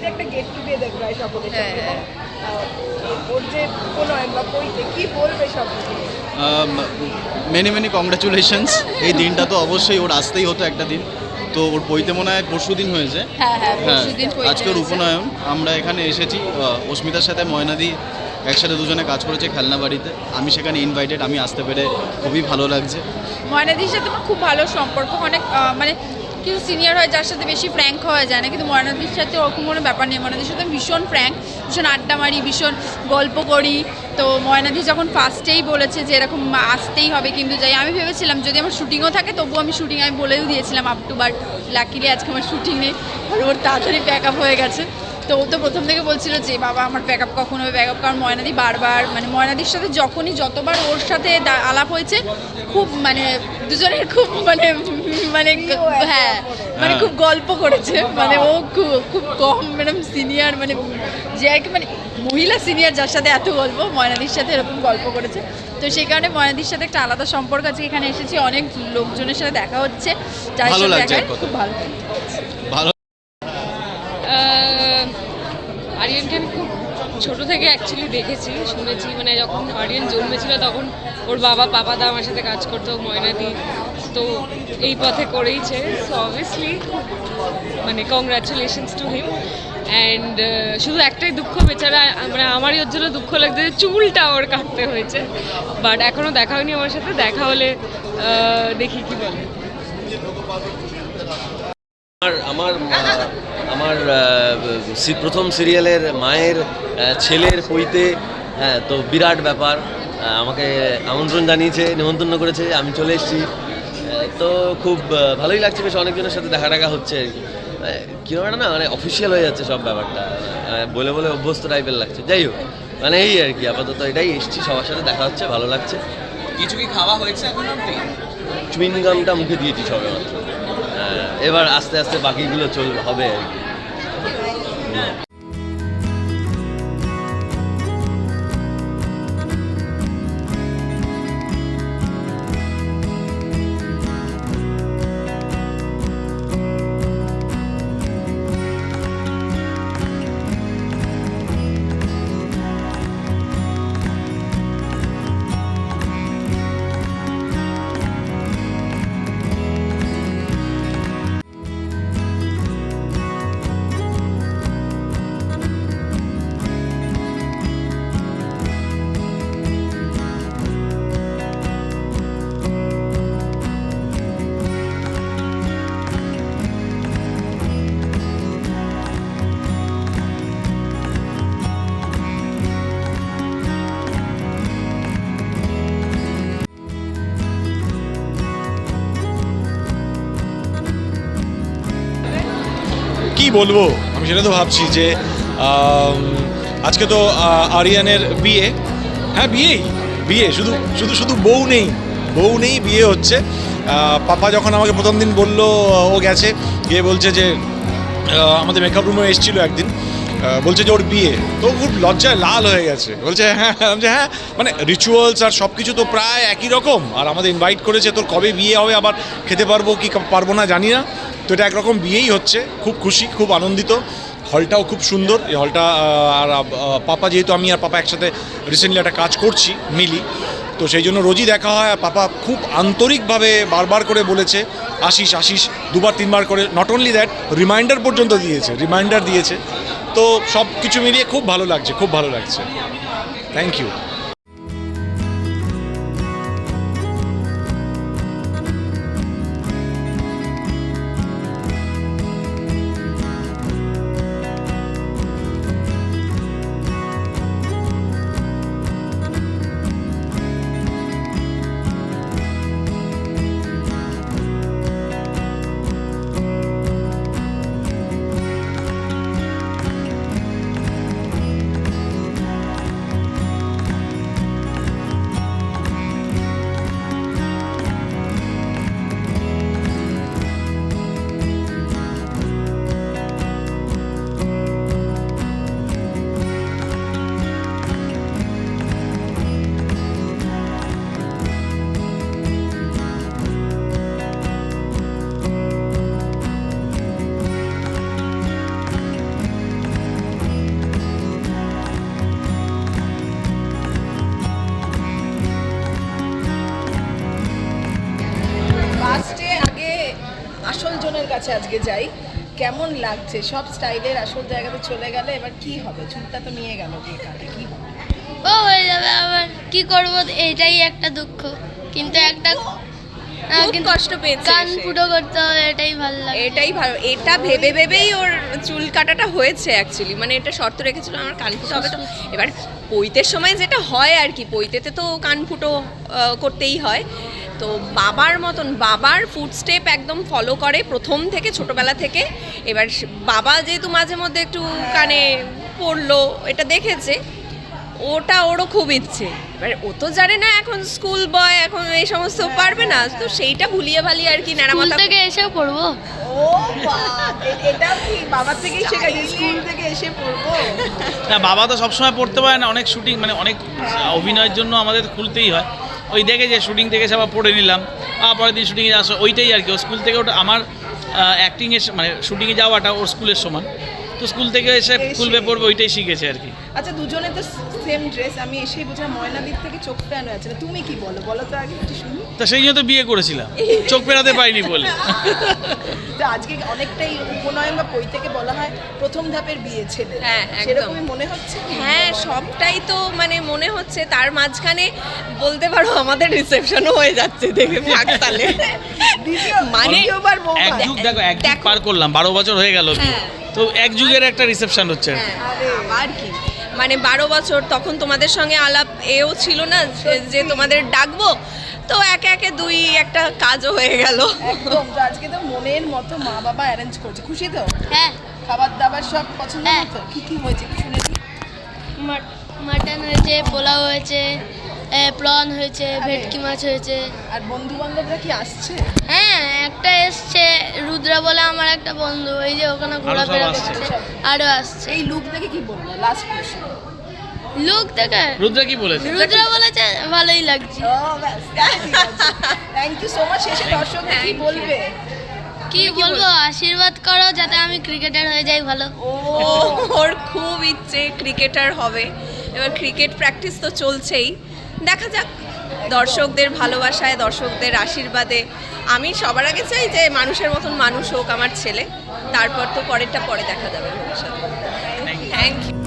একটা get together প্রায় সকলের সাথে ওর যে প্রণয়ন বা পৈতে কি বলবে সব মেনি মেনি কংগ্রাচুলেশনস। এই দিনটা তো অবশ্যই ওর আসতেই হতো একটা দিন, তো ওর পৈতে মনে হয় পরশু দিন হয়েছে। হ্যাঁ আজকের উপনয়ন। আমরা এখানে এসেছি অস্মিতার সাথে, ময়নাদি একসাথে দুজনে কাজ করেছে খেলনা বাড়িতে, আমি সেখানে ইনভাইটেড, আমি আসতে পেরে খুবই ভালো লাগছে। ময়নাদির সাথে আমার খুব ভালো সম্পর্ক, অনেক মানে কিছু সিনিয়র হয় যার সাথে বেশি ফ্র্যাঙ্ক হওয়া যায় না, কিন্তু ময়নাদির সাথে ওরকম কোনো ব্যাপার নেই। ময়নাদির সাথে ভীষণ ফ্র্যাঙ্ক, ভীষণ আড্ডা মারি, ভীষণ গল্প করি। তো ময়নাদি যখন ফার্স্টেই বলেছে যে এরকম আসতেই হবে কিন্তু যাই, আমি ভেবেছিলাম যদি আমার শুটিংও থাকে তবু আমি শুটিং আমি বলেও দিয়েছিলাম আপ টু, বাট লাকিলি আজকে আমার শুটিং নেই আর ওর তাড়াতাড়ি প্যাক আপ হয়ে গেছে। তো ও তো প্রথম থেকে বলছিল যে বাবা আমার প্যাক আপ কখন হবে, প্যাক আপ, কারণ ময়নাদি বারবার মানে ময়নাদির সাথে যতবার ওর সাথে আলাপ হয়েছে খুব মানে দুজনের খুব মানে মানে হ্যাঁ মানে খুব গল্প করেছে, মানে ও খুব কম ম্যাডাম সিনিয়র মানে যে আর কি মানে মহিলা সিনিয়র যার সাথে এত গল্প, ময়নাদির সাথে এরকম গল্প করেছে। তো সেই কারণে ময়নাদির সাথে একটা আলাদা সম্পর্ক আছে। এখানে এসেছি, অনেক লোকজনের সাথে দেখা হচ্ছে, যার সাথে দেখা খুব ভালো ভালো। আরিয়ানকে আমি খুব ছোটো থেকে অ্যাকচুয়ালি দেখেছি, শুনেছি, মানে যখন আরিয়ান জন্মেছিল তখন ওর পাপাদা আমার সাথে কাজ করতো, ময়নাদি, তো এই পথে করেইছে। সো অবভিয়াসলি মানে কংগ্রাচুলেশনস টু হিম। অ্যান্ড শুধু একটাই দুঃখ, বেচারা মানে আমারই ওর জন্য দুঃখ লাগছে যে চুলটা ওর কাটতে হয়েছে, বাট এখনও দেখা হয়নি আমার সাথে, দেখা হলে দেখি কি বলে। আমার আমার প্রথম সিরিয়ালের মায়ের ছেলের পৈতে, হ্যাঁ, তো বিরাট ব্যাপার। আমাকে আমন্ত্রণ জানিয়েছে, নেমন্তন্ন করেছে, আমি চলে এসেছি। তো খুব ভালোই লাগছে, বেশ অনেকজনের সাথে দেখা হচ্ছে আর কি। কীরকম একটা না মানে অফিসিয়াল হয়ে যাচ্ছে সব ব্যাপারটা, বলে বলে অভ্যস্ত টাইপের লাগছে। যাই হোক, মানে এই আর কি, আপাতত এটাই এসেছি, সবার সাথে দেখা হচ্ছে, ভালো লাগছে। কিছু কি খাওয়া হয়েছে এখন অবধি? চুইংগামটা মুখে দিয়েছি সবে মাত্র, এবার আস্তে আস্তে বাকিগুলো হবে আর কি। কি বলবো, আমি সেটা তো ভাবছি যে আজকে তো আরিয়ানের বিয়ে। হ্যাঁ, বিয়ে শুধু শুধু শুধু বউ নেই, বিয়ে হচ্ছে। পাপা যখন আমাকে প্রথম দিন বললো, ও গেছে গিয়ে বলছে যে আমাদের মেকআপ রুমে এসেছিলো একদিন, বলছে যে ওর বিয়ে, তো খুব লজ্জায় লাল হয়ে গেছে, বলছে হ্যাঁ হ্যাঁ, মানে রিচুয়ালস আর সব কিছু তো প্রায় একই রকম, আর আমাদের ইনভাইট করেছে, তোর কবে বিয়ে হবে, আবার খেতে পারবো কি পারবো না জানি না, তো এটা একরকম বিয়েই হচ্ছে। খুব খুশি, খুব আনন্দিত। হলটাও খুব সুন্দর, এই হলটা। আর পাপা, যেহেতু আমি আর পাপা একসাথে রিসেন্টলি একটা কাজ করছি মিলি, তো সেই জন্য রোজই দেখা হয়। আর পাপা খুব আন্তরিকভাবে বারবার করে বলেছে আসিস, দুবার তিনবার করে, নট অনলি দ্যাট, রিমাইন্ডার পর্যন্ত দিয়েছে। তো সব কিছু মিলিয়ে খুব ভালো লাগছে। Thank you. কাছে আজকে যাই, কেমন লাগছে? সব স্টাইলের আসল জায়গাতে চলে গেলে এবার কি হবে? চুলটা তো নিয়ে গেল বিয়ে কাটে, কি হবে? ও হয়ে যাবে আবার, কি করব, এটাই একটা দুঃখ। কিন্তু একটা খুব কিন্তু কষ্ট পেয়েছে কান সে। ফুটো করতে হবে, এটাই ভালো লাগে। এটাই ভালো, এটা ভেবে ভেবেই ওর চুল কাটাটা হয়েছে অ্যাকচুয়ালি। মানে এটা শর্ত রেখেছিল আমার কান ফুটো হবে। তো এবার পৈতের সময় যেটা হয় আর কি, পৈতেতে তো কান ফুটো করতেই হয়। তো বাবার মতন, বাবার ফুটস্টেপ একদম ফলো করে প্রথম থেকে, ছোটবেলা থেকে। এবার বাবা যেহেতু মাঝে মধ্যে একটু কানে পড়লো, এটা দেখেছে, ওটা ওরও খুব ইচ্ছে। এবার ও তো জানে না এখন স্কুল বয়, এখন এই সমস্ত পারবে না, তো সেইটা ভুলিয়ে ভালিয়ে আর কি স্কুল নাড়ামাথা থেকে এসেও পড়বো। ও এটাও কি বাবার থেকেই শেখাই, স্কুল থেকে এসে পড়বো? না, বাবা তো সবসময় পড়তে পারে না, অনেক শুটিং মানে অনেক অভিনয়ের জন্য আমাদের খুলতেই হয়। ওই দেখে যে শুটিং থেকে সব পড়ে নিলাম, পরের দিন শুটিংয়ে আসো, ওইটাই আর কি। ও স্কুল থেকে ওটা আমার অ্যাক্টিংয়ের মানে শুটিংয়ে যাওয়াটা ওর স্কুলের সমান। তো স্কুল থেকে এসে খুলবে পড়বে, ওইটাই শিখেছে আর কি। আচ্ছা, দুজনে তো সেম ড্রেস, আমি এসেই বুঝলাম ময়নাদির থেকে চোখ ফেরানো আছে না। তুমি কি বলো, বলো তো আগে একটু শুনি। তা সেই জন্য তো বিয়ে করেছিলাম, চোখ ফেরাতে পারিনি বলে। তো আজকে অনেকটাই উপনয়ন বা পৈ থেকে বলা হয় প্রথম ধাপের বিয়ে ছেলে, হ্যাঁ, একদম। সেরকমই মনে হচ্ছে কি? হ্যাঁ, সবটাই তো মানে মনে হচ্ছে। তার মাঝখানে বলতে পারো আমাদের রিসেপশনও হয়ে যাচ্ছে দেখে ফাঁকতালে। মানে দ্বিতীয়বার বৌমা। এক যুগ, দেখো এক যুগ পার করলাম, 12 বছর হয়ে গেল বিয়ে। হ্যাঁ। তো এক যুগের একটা রিসেপশন হচ্ছে আর কি। আর কি, মানে 12 বছর তখন তোমাদের সঙ্গে আলাপ এও ছিল না যে তোমাদের ডাকবো, তো একে একে দুই একটা কাজও হয়ে গেল। একদম। তো আজকে তো মনের মতো মা বাবা অ্যারেঞ্জ করছে, খুশি তো? হ্যাঁ, খাবার দাবার সব পছন্দ হ্যাঁ। মতো? কি কি হয়েছে কি শুনেছি? মাটন হয়েছে, পোলাও হয়েছে, প্রন হয়েছে, ভেটকি মাছ হয়েছে। আর বন্ধু বান্ধবরা কি আসছে? হ্যাঁ, একটা এসছে রুদ্রা বলে আমার একটা বন্ধু, ওই যে ওখানে ঘোরাফেরা আসছে। করছে, আরও আসছে। এই লুক দেখে কি বলবো? লাস্ট প্রশ্ন। লোক দেখে রুদ্রা কি বলেছে? রুদ্রা বলেছে ভালোই লাগছে। ও ব্যাস, থ্যাংক ইউ সো মাচ। শেষে দর্শক কি বলবে? কি বলবো, আশীর্বাদ করো যাতে আমি ক্রিকেটার হয়ে যাই ভালো। ওর খুব ইচ্ছে ক্রিকেটার হবে। এবার ক্রিকেট প্র্যাকটিস তো চলছেই, দেখা যাক দর্শকদের ভালোবাসায়, দর্শকদের আশীর্বাদে। আমি সবার আগে চাই যে মানুষের মতন মানুষ হোক আমার ছেলে, তারপর তো পরেরটা পরে দেখা যাবে ভবিষ্যতে। Thank you.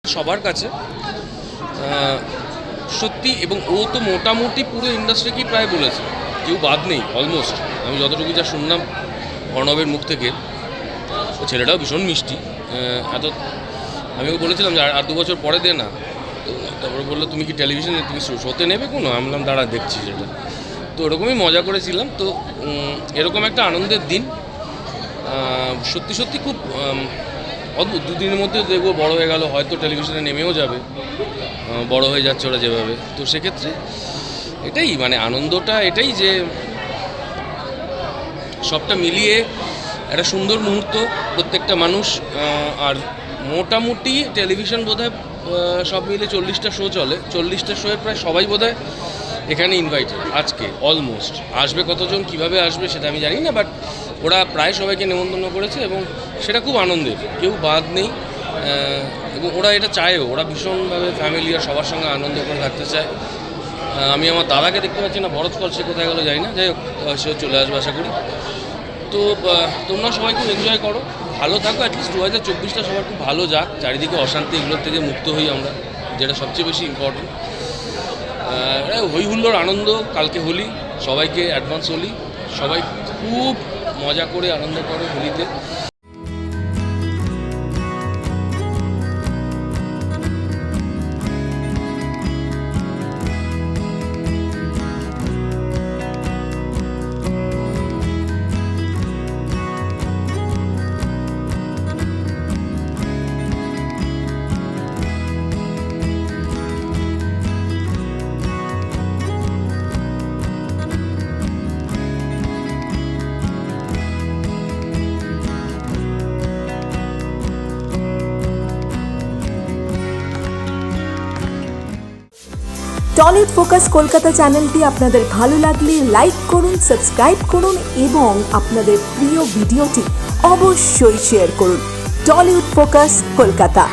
সবার কাছে সত্যি, এবং ও তো মোটামুটি পুরো ইন্ডাস্ট্রিকেই প্রায় বলেছে, কেউ বাদ নেই অলমোস্ট। আমি যতটুকু যা শুনলাম অর্ণবের মুখ থেকে, ও ছেলেটাও ভীষণ মিষ্টি। আমি ওকে বলেছিলাম যে আর 2 বছর পরে দে না, তো তারপরে বললো তুমি কি টেলিভিশনে তুমি শোতে নেবে কোনো? আমি বললাম দাঁড়া দেখছি সেটা। তো ওরকমই মজা করেছিলাম। তো এরকম একটা আনন্দের দিন সত্যি সত্যি খুব অদ্ভুত। 2 দিনের মধ্যে দেখবো বড় হয়ে গেল, হয়তো টেলিভিশনে নেমেও যাবে, বড় হয়ে যাচ্ছে ওরা যেভাবে। তো সেক্ষেত্রে এটাই মানে আনন্দটা এটাই যে সবটা মিলিয়ে একটা সুন্দর মুহূর্ত প্রত্যেকটা মানুষ। আর মোটামুটি টেলিভিশন বোধহয় সব মিলে 40টা শো চলে, 40টা শোয়ের প্রায় সবাই বোধহয় এখানে ইনভাইটেড আজকে অলমোস্ট। আসবে কতজন কীভাবে আসবে সেটা আমি জানি না, বাট ওরা প্রায় সবাইকে নেমন্তন্ন করেছে এবং সেটা খুব আনন্দের, কেউ বাদ নেই। এবং ওরা এটা চায়ও, ওরা ভীষণভাবে ফ্যামিলি আর সবার সঙ্গে আনন্দ করে থাকতে চায়। আমি আমার দাদাকে দেখতে পাচ্ছি না, ভরত কল সে কোথায় গেলো জানি না, যাই হোক সেও চলে আসবে আশা করি। তো তোমরা সবাই খুব এনজয় করো, ভালো থাকো। অ্যাটলিস্ট 2024টা সবার খুব ভালো যাক, চারিদিকে অশান্তি এগুলোর থেকে মুক্ত হই আমরা, যেটা সবচেয়ে বেশি ইম্পর্টেন্ট। হই হুল্লোড় আনন্দ, কালকে হোলি, সবাইকে অ্যাডভান্স হোলি, সবাই খুব মজা করে আনন্দ করো হোলিতে। টলিউড ফোকাস কলকাতা চ্যানেলটি আপনাদের ভালো লাগলে লাইক করুন, সাবস্ক্রাইব করুন এবং আপনাদের প্রিয় ভিডিওটি অবশ্যই শেয়ার করুন। Tollywood focus Kolkata.